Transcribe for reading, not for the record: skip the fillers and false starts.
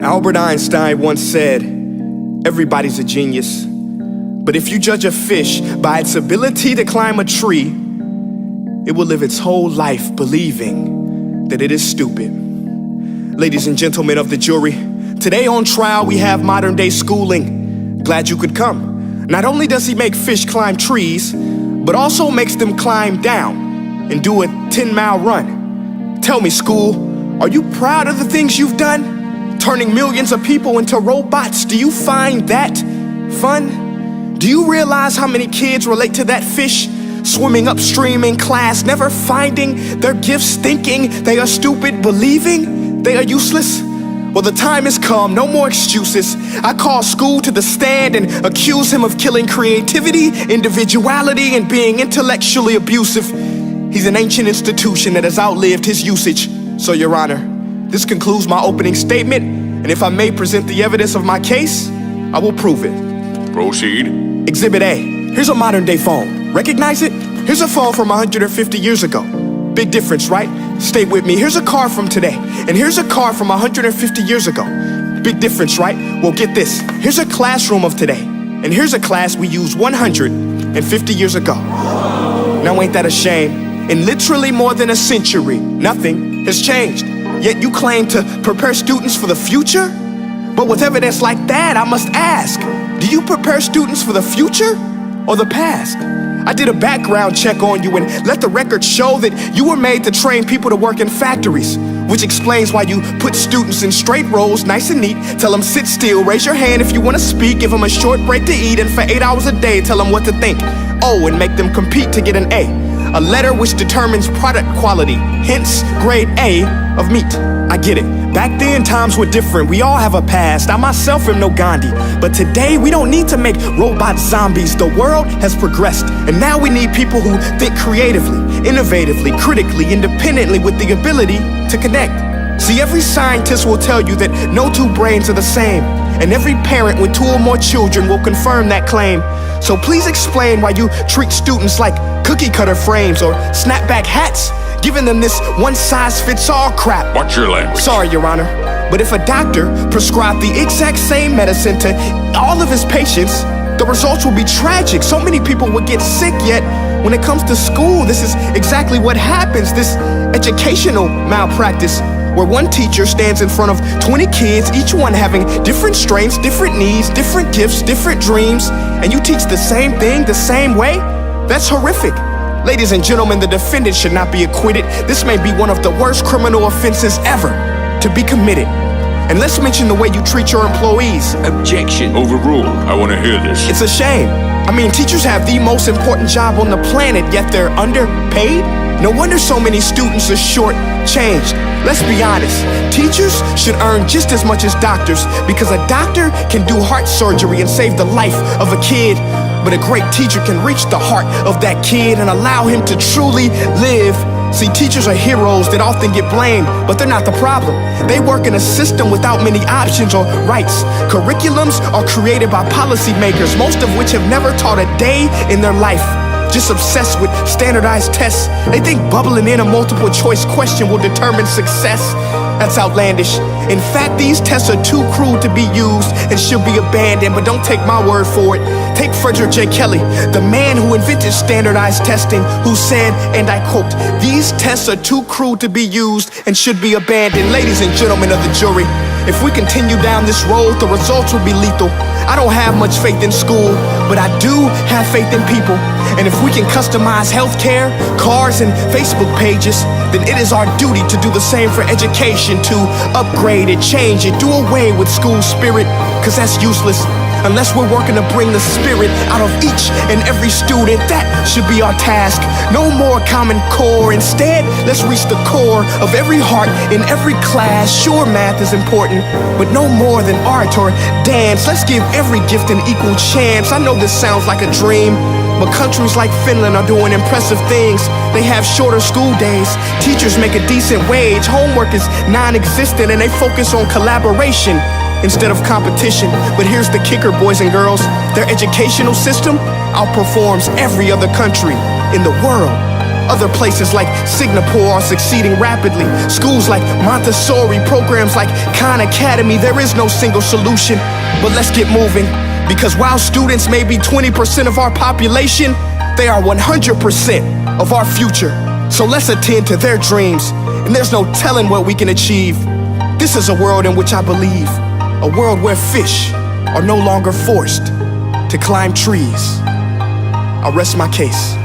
Albert Einstein once said, everybody's a genius, but if you judge a fish by its ability to climb a tree, it will live its whole life believing that it is stupid. Ladies and gentlemen of the jury, today on trial we have modern day schooling. Glad you could come. Not only does he make fish climb trees, but also makes them climb down and do a 10-mile run. Tell me, school, are you proud of the things you've done? Turning millions of people into robots, do you find that fun? Do you realize how many kids relate to that fish? Swimming upstream in class, never finding their gifts, thinking they are stupid, believing they are useless? Well, the time has come, no more excuses. I call school to the stand and accuse him of killing creativity, individuality, and being intellectually abusive. He's an ancient institution that has outlived his usage. So, Your Honor, this concludes my opening statement, and if I may present the evidence of my case, I will prove it. Proceed. Exhibit A. Here's a modern day phone. Recognize it? Here's a phone from 150 years ago. Big difference, right? Stay with me. Here's a car from today, and here's a car from 150 years ago. Big difference, right? Well, get this. Here's a classroom of today, and here's a class we used 150 years ago. Now, ain't that a shame? In literally more than a century, nothing has changed. Yet you claim to prepare students for the future? But with evidence like that, I must ask, do you prepare students for the future or the past? I did a background check on you and let the record show that you were made to train people to work in factories, which explains why you put students in straight rows, nice and neat, tell them sit still, raise your hand if you want to speak, give them a short break to eat, and for 8 hours a day, tell them what to think. Oh, and make them compete to get an A letter which determines product quality, hence grade A of meat. I get it. Back then, times were different. We all have a past. I myself am no Gandhi. But today, we don't need to make robot zombies. The world has progressed, and now we need people who think creatively, innovatively, critically, independently, with the ability to connect. See, every scientist will tell you that no two brains are the same, and every parent with 2 or more children will confirm that claim. So please explain why you treat students like cookie cutter frames or snapback hats, giving them this one-size-fits-all crap. Watch your language. Sorry, Your Honor, but if a doctor prescribed the exact same medicine to all of his patients, the results will be tragic. So many people would get sick, yet when it comes to school, this is exactly what happens, this educational malpractice, where one teacher stands in front of 20 kids, each one having different strengths, different needs, different gifts, different dreams, and you teach the same thing the same way? That's horrific. Ladies and gentlemen, the defendant should not be acquitted. This may be one of the worst criminal offenses ever to be committed. And let's mention the way you treat your employees. Objection. Overruled. I want to hear this. It's a shame. I mean, teachers have the most important job on the planet, yet they're underpaid? No wonder so many students are short-changed. Let's be honest, teachers should earn just as much as doctors, because a doctor can do heart surgery and save the life of a kid, but a great teacher can reach the heart of that kid and allow him to truly live. See, teachers are heroes that often get blamed, but they're not the problem. They work in a system without many options or rights. Curriculums are created by policymakers, most of which have never taught a day in their life. Just obsessed with standardized tests. They think bubbling in a multiple choice question will determine success. That's outlandish. In fact, these tests are too crude to be used and should be abandoned, but don't take my word for it. Take Frederick J. Kelly, the man who invented standardized testing, who said, and I quote, "These tests are too crude to be used and should be abandoned." Ladies and gentlemen of the jury, if we continue down this road, the results will be lethal. I don't have much faith in school, but I do have faith in people. And if we can customize healthcare, cars, and Facebook pages, then it is our duty to do the same for education, to upgrade it, change it, do away with school spirit, because that's useless. Unless we're working to bring the spirit out of each and every student, that should be our task. No more Common Core. Instead, let's reach the core of every heart in every class. Sure, math is important, but no more than art or dance. Let's give every gift an equal chance. I know this sounds like a dream, but countries like Finland are doing impressive things. They have shorter school days. Teachers make a decent wage. Homework is non-existent, and they focus on collaboration instead of competition. But here's the kicker, boys and girls. Their educational system outperforms every other country in the world. Other places like Singapore are succeeding rapidly. Schools like Montessori, programs like Khan Academy. There is no single solution, but let's get moving. Because while students may be 20% of our population, they are 100% of our future. So let's attend to their dreams, and there's no telling what we can achieve. This is a world in which I believe, a world where fish are no longer forced to climb trees. I'll rest my case.